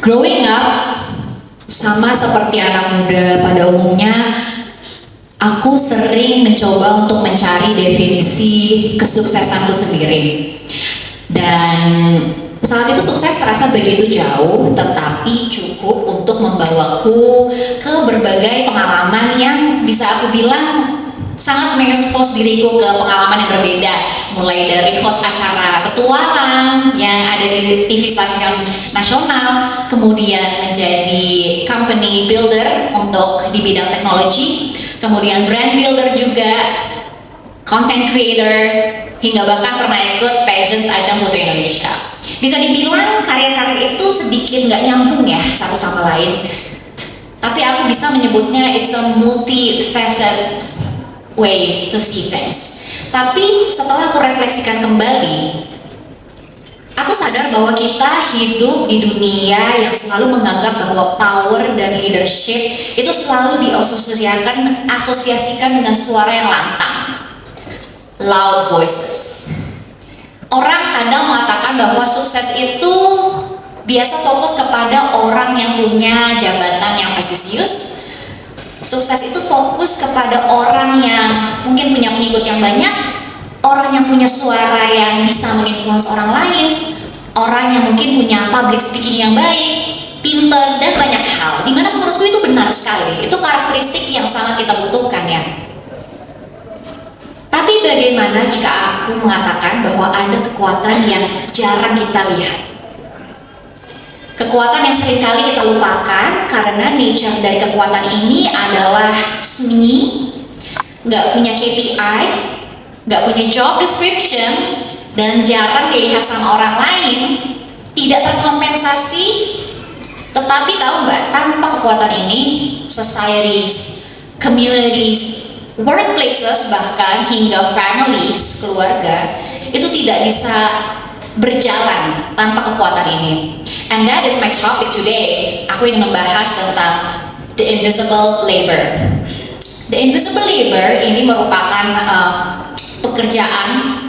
Growing up, sama seperti anak muda pada umumnya, aku sering mencoba untuk mencari definisi kesuksesanku sendiri. Dan saat itu sukses terasa begitu jauh, tetapi cukup untuk membawaku ke berbagai pengalaman yang bisa aku bilang sangat mengekspos diriku ke pengalaman yang berbeda, mulai dari host acara petualang yang ada di TV stasiun nasional, kemudian menjadi company builder untuk di bidang teknologi, kemudian brand builder juga, content creator, hingga bahkan pernah ikut pageant ajang Putri Indonesia. Bisa dibilang karya-karya itu sedikit nggak nyambung ya satu sama lain, tapi aku bisa menyebutnya it's a multifaceted way to see things. Tapi setelah aku refleksikan kembali, aku sadar bahwa kita hidup di dunia yang selalu menganggap bahwa power dan leadership itu selalu diasosiasikan dengan suara yang lantang, loud voices. Orang kadang mengatakan bahwa sukses itu biasa fokus kepada orang yang punya jabatan yang prestisius. Sukses itu fokus kepada orang yang mungkin punya pengikut yang banyak, orang yang punya suara yang bisa menginfluence orang lain, orang yang mungkin punya public speaking yang baik, pinter, dan banyak hal. Dimana menurutku itu benar sekali, itu karakteristik yang sangat kita butuhkan ya. Tapi bagaimana jika aku mengatakan bahwa ada kekuatan yang jarang kita lihat? Kekuatan yang seringkali kita lupakan karena nature dari kekuatan ini adalah sunyi, nggak punya KPI, nggak punya job description, dan jarang dilihat sama orang lain, tidak terkompensasi. Tetapi tahu nggak, tanpa kekuatan ini, societies, communities, workplaces, bahkan hingga families, keluarga, itu tidak bisa berjalan tanpa kekuatan ini. And that is my topic today. Aku ingin membahas tentang the invisible labor. The invisible labor ini merupakan pekerjaan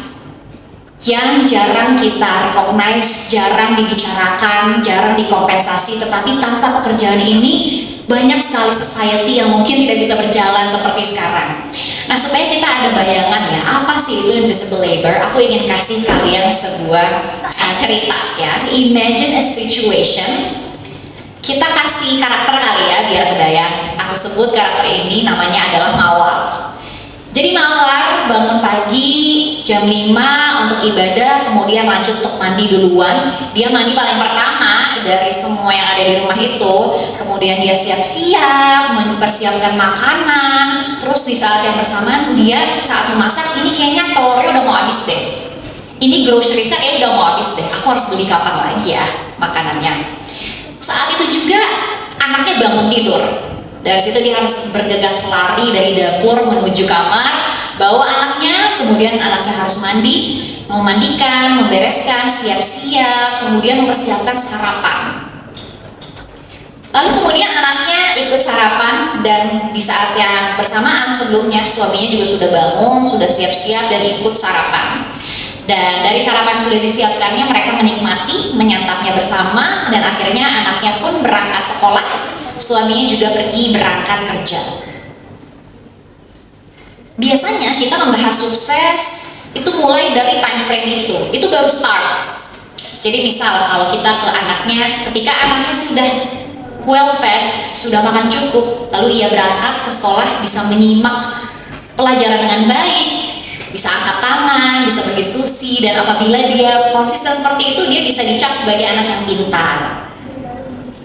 yang jarang kita recognize, jarang dibicarakan, jarang dikompensasi. Tetapi tanpa pekerjaan ini, banyak sekali society yang mungkin tidak bisa berjalan seperti sekarang. Nah, supaya kita ada bayangan ya, apa sih itu invisible labor? Aku ingin kasih kalian sebuah cerita ya. Imagine a situation. Kita kasih karakter kali ya, biar kebayang. Aku sebut karakter ini namanya adalah Mawar. Jadi Mawar bangun pagi jam 5 untuk ibadah, kemudian lanjut untuk mandi duluan. Dia mandi paling pertama dari semua yang ada di rumah itu. Kemudian dia siap-siap mempersiapkan makanan. Terus di saat yang bersamaan dia saat memasak, ini kayaknya telurnya udah mau habis deh. Ini grocery-nya kayaknya udah mau habis deh. Aku harus beli kapan lagi ya makanannya. Saat itu juga anaknya bangun tidur. Dari situ dia harus bergegas lari dari dapur menuju kamar, bawa anaknya, kemudian anaknya harus mandi, memandikan, membereskan, siap-siap, kemudian mempersiapkan sarapan. Lalu kemudian anaknya ikut sarapan, dan di saat yang bersamaan sebelumnya suaminya juga sudah bangun, sudah siap-siap dan ikut sarapan. Dan dari sarapan sudah disiapkannya, mereka menikmati, menyantapnya bersama, dan akhirnya anaknya pun berangkat sekolah. Suaminya juga pergi berangkat kerja. Biasanya kita membahas sukses itu mulai dari time frame itu baru start. Jadi misal kalau kita ke anaknya, ketika anaknya sudah well fed, sudah makan cukup, lalu ia berangkat ke sekolah, bisa menyimak pelajaran dengan baik, bisa angkat tangan, bisa berdiskusi, dan apabila dia konsisten seperti itu, dia bisa dicap sebagai anak yang pintar.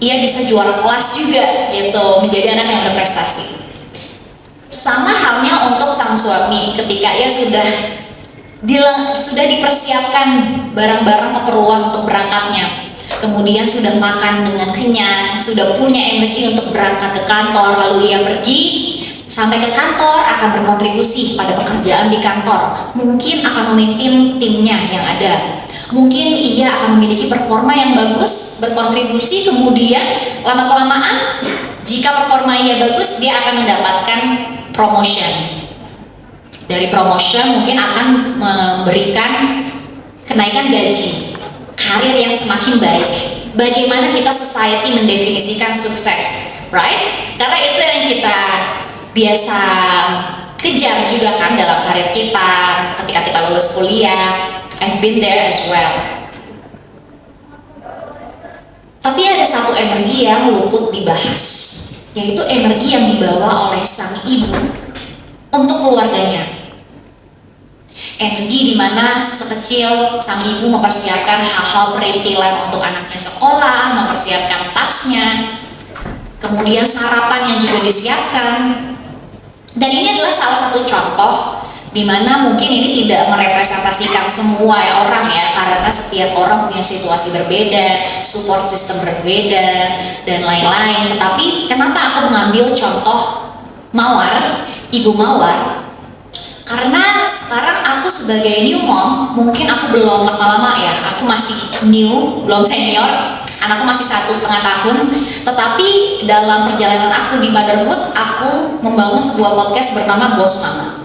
Ia bisa juara kelas juga gitu, menjadi anak yang berprestasi. Sama halnya untuk sang suami, ketika ia sudah dipersiapkan barang-barang keperluan untuk berangkatnya, kemudian sudah makan dengan kenyang, sudah punya energi untuk berangkat ke kantor, lalu ia pergi sampai ke kantor, akan berkontribusi pada pekerjaan di kantor, mungkin akan memimpin timnya yang ada. Mungkin ia akan memiliki performa yang bagus, berkontribusi, kemudian lama-kelamaan jika performa ia bagus, dia akan mendapatkan promotion. Dari promotion mungkin akan memberikan kenaikan gaji, karir yang semakin baik. bagaimana kita society mendefinisikan sukses, right? Karena itu yang kita biasa kejar juga kan dalam karir kita ketika kita lulus kuliah. I've been there as well. Tapi ada satu energi yang luput dibahas, yaitu energi yang dibawa oleh sang ibu untuk keluarganya. Energi di mana sekecil sang ibu mempersiapkan hal-hal perintilan untuk anaknya sekolah, mempersiapkan tasnya, kemudian sarapan yang juga disiapkan. Dan ini adalah salah satu contoh di mana mungkin ini tidak merepresentasikan semua orang ya, karena setiap orang punya situasi berbeda, support system berbeda, dan lain-lain. Tetapi kenapa aku mengambil contoh Mawar, Ibu Mawar? Karena sekarang aku sebagai new mom, mungkin aku belum lama-lama ya, aku masih new, belum senior, anakku masih 1,5 tahun. Tetapi dalam perjalanan aku di motherhood, aku membangun sebuah podcast bernama Bos Mama.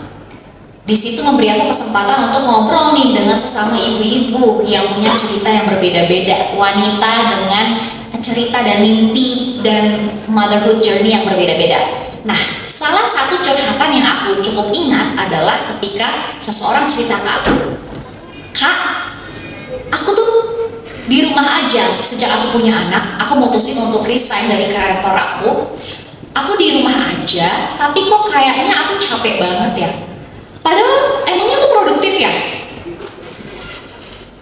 Di situ memberi aku kesempatan untuk ngobrol nih dengan sesama ibu-ibu yang punya cerita yang berbeda-beda, wanita dengan cerita dan mimpi dan motherhood journey yang berbeda-beda. Nah, salah satu curhatan yang aku cukup ingat adalah ketika seseorang cerita ke aku, "Kak, aku tuh di rumah aja sejak aku punya anak, aku mutusin untuk resign dari kantor aku. Aku di rumah aja, tapi kok kayaknya aku capek banget ya. Padahal emangnya aku produktif ya?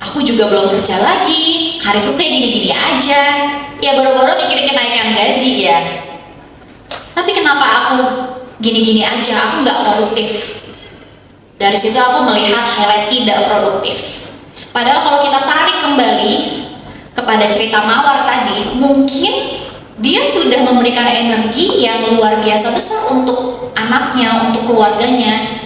Aku juga belum kerja lagi, karirku kayak gini-gini aja. Ya boro-boro mikirin kenaikan gaji ya. Tapi kenapa aku gini-gini aja, aku nggak produktif?" Dari situ aku melihat highlight tidak produktif. Padahal kalau kita tarik kembali kepada cerita Mawar tadi, mungkin dia sudah memberikan energi yang luar biasa besar untuk anaknya, untuk keluarganya.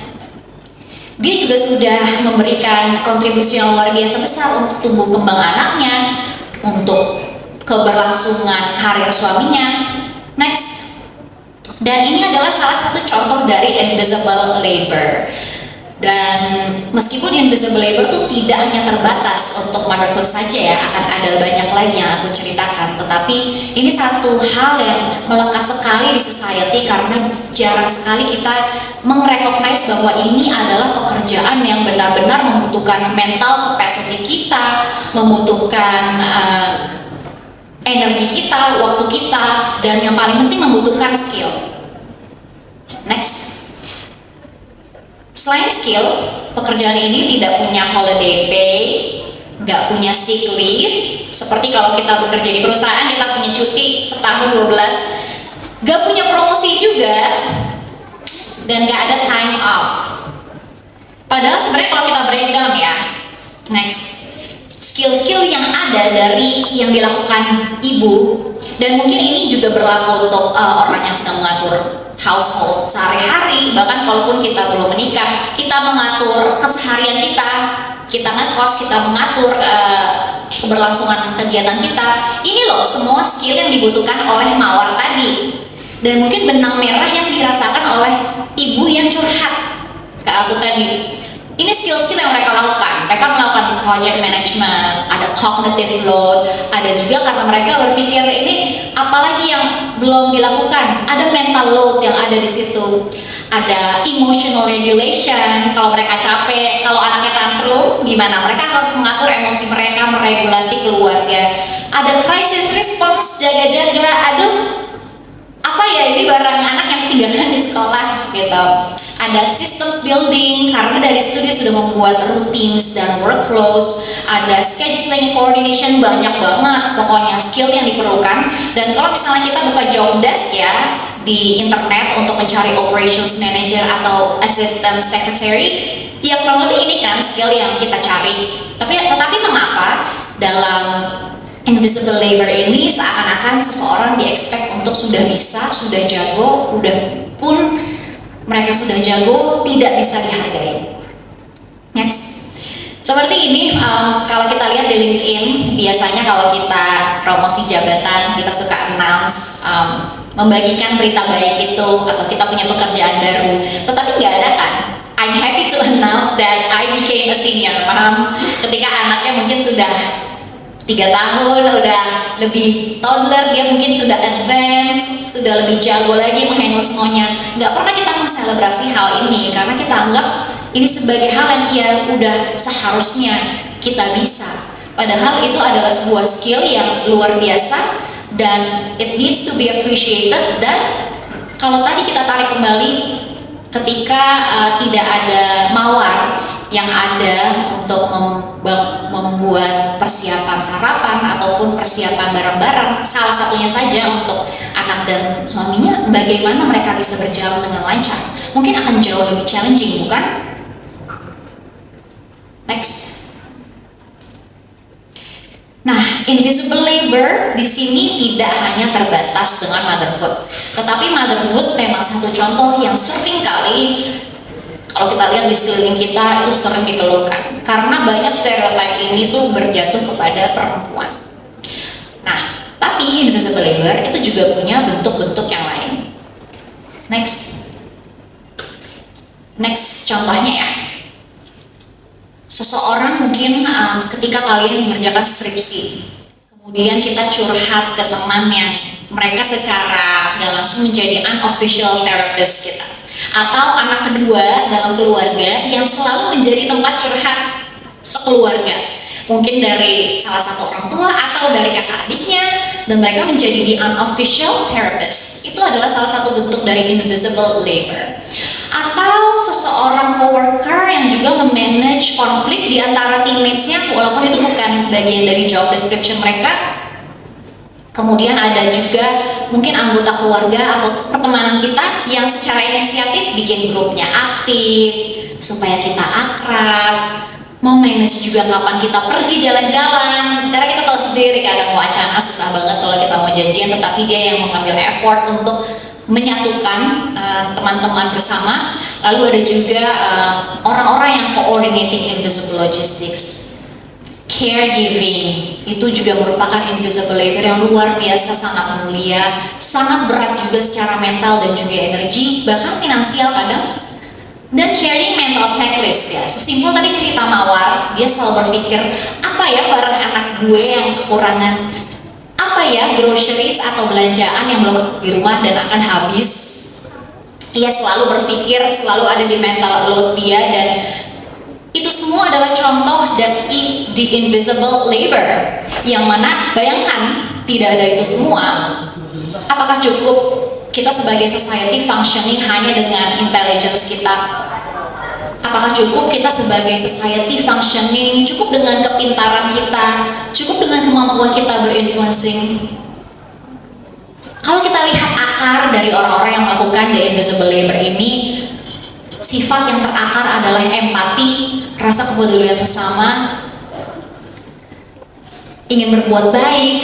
Dia juga sudah memberikan kontribusi yang luar biasa besar untuk tumbuh kembang anaknya, untuk keberlangsungan karir suaminya. Next. Dan ini adalah salah satu contoh dari invisible labor. Dan meskipun invisible labor itu tidak hanya terbatas untuk motherhood saja ya, akan ada banyak lagi yang aku ceritakan. Tetapi ini satu hal yang melekat sekali di society karena jarang sekali kita mengrecognize bahwa ini adalah pekerjaan yang benar-benar membutuhkan mental capacity kita, membutuhkan energi kita, waktu kita, dan yang paling penting membutuhkan skill. Next. Selain skill, pekerjaan ini tidak punya holiday pay, nggak punya sick leave. Seperti kalau kita bekerja di perusahaan, kita punya cuti setahun 12, nggak punya promosi juga, dan nggak ada time off. Padahal sebenarnya kalau kita breakdown ya, next, skill-skill yang ada dari yang dilakukan ibu, dan mungkin ini juga berlaku untuk orang yang sedang mengatur household sehari-hari, bahkan kalaupun kita belum menikah, kita mengatur keseharian kita ngekos, kita mengatur keberlangsungan kegiatan kita. Ini loh semua skill yang dibutuhkan oleh Mawar tadi, dan mungkin benang merah yang dirasakan oleh ibu yang curhat ke aku tadi. Ini skill-skill yang mereka lakukan. Mereka melakukan project management, ada cognitive load, ada juga karena mereka berpikir ini apalagi yang belum dilakukan. Ada mental load yang ada di situ. Ada emotional regulation, kalau mereka capek, kalau anaknya tantrum, gimana? Mereka harus mengatur emosi mereka, meregulasi keluarga. Ada crisis response, jaga-jaga, aduh, apa ya ini barang anak yang ketinggalan di sekolah gitu. Ada systems building karena dari situ dia sudah membuat routines dan workflows. Ada scheduling coordination, banyak banget pokoknya skill yang diperlukan. Dan kalau misalnya kita buka job desk ya di internet untuk mencari operations manager atau assistant secretary, ya kurang lebih ini kan skill yang kita cari. Tetapi mengapa dalam invisible labor ini seakan-akan seseorang di-expect untuk sudah bisa, sudah jago, udah pun mereka sudah jago, tidak bisa dihargai. Next. Seperti ini, kalau kita lihat di LinkedIn, biasanya kalau kita promosi jabatan, kita suka announce, membagikan berita baik itu, atau kita punya pekerjaan baru. Tetapi nggak ada kan? I'm happy to announce that I became a senior mom ketika anaknya mungkin sudah 3 tahun udah lebih toddler, dia mungkin sudah advance, sudah lebih jago lagi menghandle semuanya. Nggak pernah kita menselebrasi hal ini karena kita anggap ini sebagai hal yang udah seharusnya kita bisa. Padahal itu adalah sebuah skill yang luar biasa dan it needs to be appreciated. Dan kalau tadi kita tarik kembali ketika tidak ada mawar yang ada untuk membuat persiapan sarapan ataupun persiapan barang-barang, salah satunya saja untuk anak dan suaminya, bagaimana mereka bisa berjalan dengan lancar, mungkin akan jauh lebih challenging, bukan? Next. Nah, invisible labor di sini tidak hanya terbatas dengan motherhood, tetapi motherhood memang satu contoh yang sering kali kalau kita lihat di sekeliling kita itu sering dikeluhkan karena banyak stereotip ini tuh berjatuh kepada perempuan. Nah, tapi invisible labor itu juga punya bentuk-bentuk yang lain. Next contohnya ya. Seseorang mungkin ketika kalian mengerjakan skripsi, kemudian kita curhat ke teman yang mereka secara gak langsung menjadi unofficial therapist kita, atau anak kedua dalam keluarga yang selalu menjadi tempat curhat sekeluarga, mungkin dari salah satu orang tua atau dari kakak adiknya, dan mereka menjadi the unofficial therapist. Itu adalah salah satu bentuk dari invisible labor. Atau seseorang coworker yang juga memanage konflik di antara teammates-nya walaupun itu bukan bagian dari job description mereka. Kemudian ada juga mungkin anggota keluarga atau pertemanan kita yang secara inisiatif bikin grupnya aktif supaya kita akrab, memanage juga kapan kita pergi jalan-jalan, karena kita tahu sendiri kadang wacana susah banget kalau kita mau janjian, tetapi dia yang mengambil effort untuk menyatukan teman-teman bersama. Lalu ada juga orang-orang yang coordinating invisible logistics. Caregiving itu juga merupakan invisible labor yang luar biasa, sangat mulia, sangat berat juga secara mental dan juga energi, bahkan finansial kadang. Dan carrying mental checklist ya, sesimpel tadi cerita Mawar, dia selalu berpikir apa ya barang anak gue yang kekurangan, apa ya groceries atau belanjaan yang belum di rumah dan akan habis. Ia selalu berpikir, selalu ada di mental load dia, dan itu semua adalah contoh dari the invisible labor, yang mana bayangkan tidak ada itu semua, apakah cukup kita sebagai society functioning hanya dengan intelligence kita? Apakah cukup kita sebagai society functioning cukup dengan kepintaran kita, cukup dengan kemampuan kita berinfluencing? Kalau kita lihat akar dari orang-orang yang melakukan the invisible labor ini, sifat yang terakar adalah empati, rasa kepedulian sesama, ingin berbuat baik,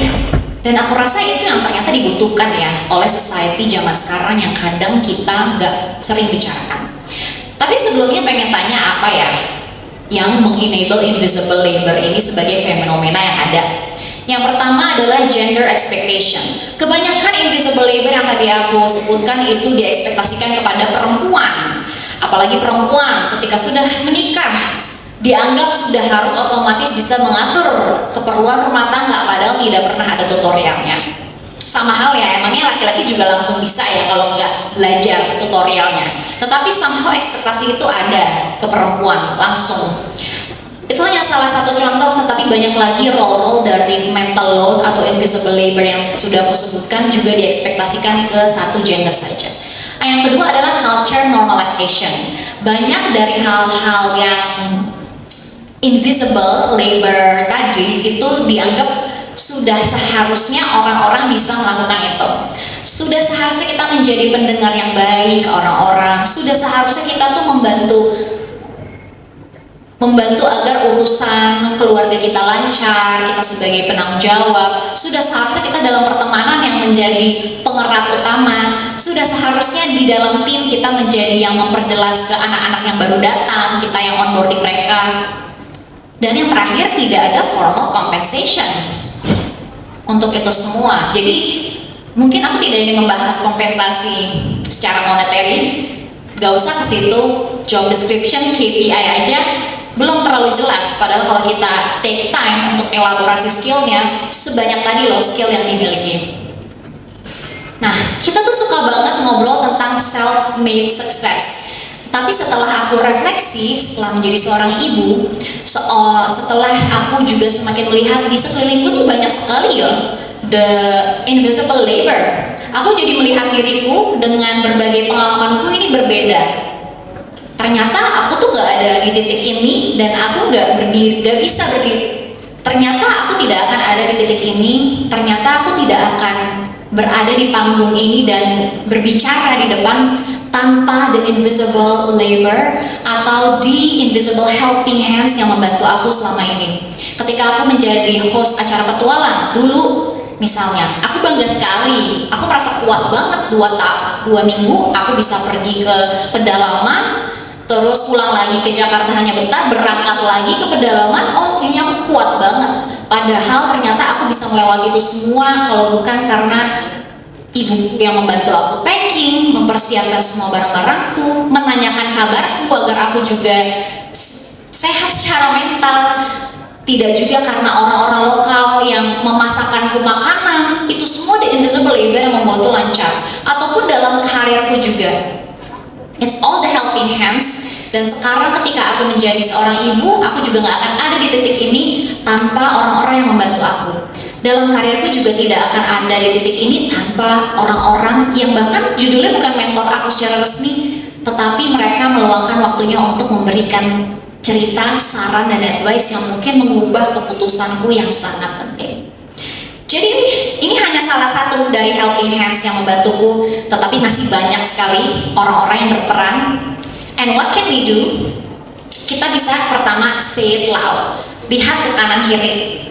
dan aku rasa itu yang ternyata dibutuhkan ya oleh society zaman sekarang yang kadang kita nggak sering bicarakan. Tapi sebelumnya pengen tanya apa ya yang mengenable invisible labor ini sebagai fenomena yang ada. Yang pertama adalah gender expectation. Kebanyakan invisible labor yang tadi aku sebutkan itu diekspektasikan kepada perempuan. Apalagi perempuan ketika sudah menikah dianggap sudah harus otomatis bisa mengatur keperluan rumah tangga, padahal tidak pernah ada tutorialnya. Sama hal ya, emangnya laki-laki juga langsung bisa ya kalau nggak belajar tutorialnya. Tetapi somehow ekspektasi itu ada ke perempuan langsung. Itu hanya salah satu contoh, tetapi banyak lagi role-role dari mental load atau invisible labor yang sudah aku sebutkan juga diekspektasikan ke satu gender saja. Yang kedua adalah culture normalization. Banyak dari hal-hal yang invisible labor tadi itu dianggap sudah seharusnya orang-orang bisa melakukan itu. Sudah seharusnya kita menjadi pendengar yang baik orang-orang. Sudah seharusnya kita tuh membantu agar urusan keluarga kita lancar, kita sebagai penanggung jawab. Sudah seharusnya kita dalam pertemanan yang menjadi pengerat utama. Sudah seharusnya di dalam tim kita menjadi yang memperjelas ke anak-anak yang baru datang, kita yang onboarding mereka. Dan yang terakhir, tidak ada formal compensation untuk itu semua. Jadi mungkin aku tidak ingin membahas kompensasi secara monetary, gak usah ke situ, job description, KPI aja belum terlalu jelas, padahal kalau kita take time untuk elaborasi skillnya, sebanyak tadi loh skill yang dimiliki. Nah, kita tuh suka banget ngobrol tentang self-made success. Tapi setelah aku refleksi, setelah menjadi seorang ibu, setelah aku juga semakin melihat di sekelilingku tuh banyak sekali ya the invisible labor. Aku jadi melihat diriku dengan berbagai pengalamanku ini berbeda. Ternyata aku tuh gak ada di titik ini dan aku gak bisa berdiri. Ternyata aku tidak akan ada di titik ini. Ternyata aku tidak akan berada di panggung ini dan berbicara di depan tanpa the invisible labor atau the invisible helping hands yang membantu aku selama ini. Ketika aku menjadi host acara petualang dulu, misalnya, aku bangga sekali, aku merasa kuat banget 2 minggu, aku bisa pergi ke pedalaman, terus pulang lagi ke Jakarta hanya bentar, berangkat lagi ke pedalaman, oh kayaknya aku kuat banget. Padahal ternyata aku bisa melewati itu semua kalau bukan karena ibu yang membantu aku packing, mempersiapkan semua barang-barangku, menanyakan kabarku agar aku juga sehat secara mental. Tidak juga karena orang-orang lokal yang memasakkanku makanan, itu semua the invisible labor yang membuatku lancar. Ataupun dalam karirku juga, it's all the helping hands. Dan sekarang ketika aku menjadi seorang ibu, aku juga gak akan ada di titik ini tanpa orang-orang yang membantu aku. Dalam karirku juga tidak akan ada di titik ini tanpa orang-orang yang bahkan judulnya bukan mentor aku secara resmi, tetapi mereka meluangkan waktunya untuk memberikan cerita, saran, dan advice yang mungkin mengubah keputusanku yang sangat penting. Jadi ini hanya salah satu dari helping hands yang membantuku, tetapi masih banyak sekali orang-orang yang berperan. And what can we do? Kita bisa pertama say it loud, lihat ke kanan kiri.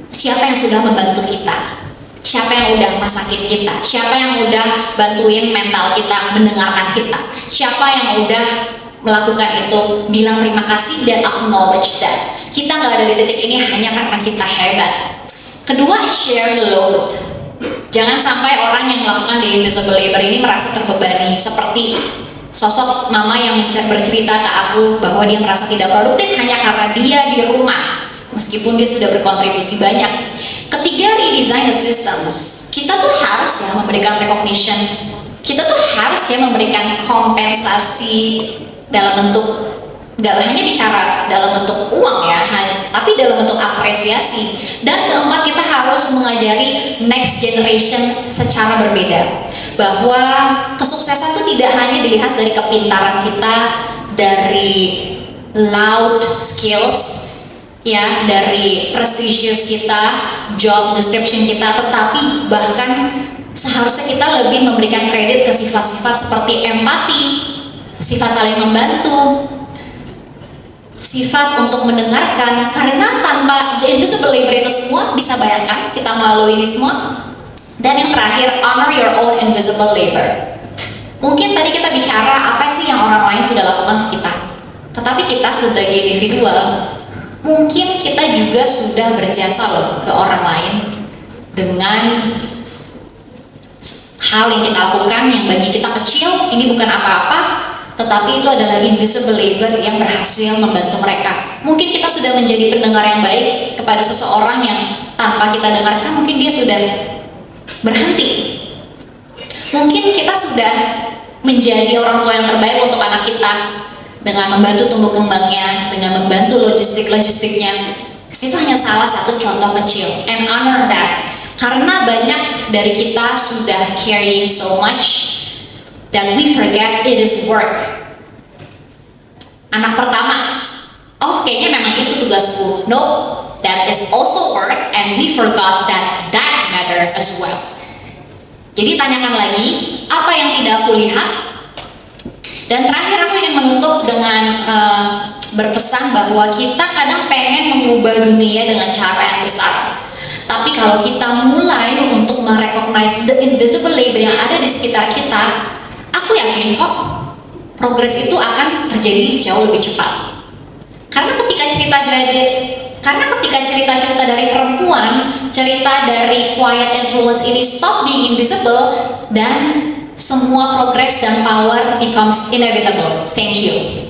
Siapa yang sudah membantu kita? Siapa yang udah masakin kita? Siapa yang udah bantuin mental kita, mendengarkan kita? Siapa yang udah melakukan itu, bilang terima kasih dan acknowledge that. Kita nggak ada di titik ini hanya karena kita hebat. Kedua, share the load. Jangan sampai orang yang melakukan the invisible labor ini merasa terbebani, seperti sosok mama yang bercerita ke aku bahwa dia merasa tidak produktif hanya karena dia di rumah, meskipun dia sudah berkontribusi banyak. Ketiga, redesign the systems. Kita tuh harus ya memberikan recognition. Kita tuh harus ya memberikan kompensasi dalam bentuk, gak hanya bicara dalam bentuk uang ya, tapi dalam bentuk apresiasi. Dan keempat, kita harus mengajari next generation secara berbeda, bahwa kesuksesan itu tidak hanya dilihat dari kepintaran kita, dari loud skills ya, dari prestigious kita, job description kita, tetapi bahkan seharusnya kita lebih memberikan kredit ke sifat-sifat seperti empati, sifat saling membantu, sifat untuk mendengarkan. Karena tanpa the invisible labor itu semua, bisa bayangkan kita melalui ini semua. Dan yang terakhir, honor your own invisible labor. Mungkin tadi kita bicara apa sih yang orang lain sudah lakukan ke kita, tetapi kita sebagai individual, mungkin kita juga sudah berjasa loh ke orang lain dengan hal yang kita lakukan yang bagi kita kecil, ini bukan apa-apa, tetapi itu adalah invisible labor yang berhasil membantu mereka. Mungkin kita sudah menjadi pendengar yang baik kepada seseorang yang tanpa kita dengarkan, mungkin dia sudah berhenti. Mungkin kita sudah menjadi orang tua yang terbaik untuk anak kita dengan membantu tumbuh kembangnya, dengan membantu logistiknya. Itu hanya salah satu contoh kecil, and honor that. Karena banyak dari kita sudah carrying so much that we forget it is work. Anak pertama, oh kayaknya memang itu tugasku. No, that is also work, and we forgot that matter as well. Jadi tanyakan lagi, apa yang tidak aku lihat? Dan terakhir aku ingin menutup dengan berpesan bahwa kita kadang pengen mengubah dunia dengan cara yang besar. Tapi kalau kita mulai untuk merecognize the invisible labor yang ada di sekitar kita, aku yakin kok progres itu akan terjadi jauh lebih cepat. Karena ketika cerita-cerita dari perempuan, cerita dari quiet influence ini stop being invisible, dan semua progress dan power becomes inevitable. Thank you.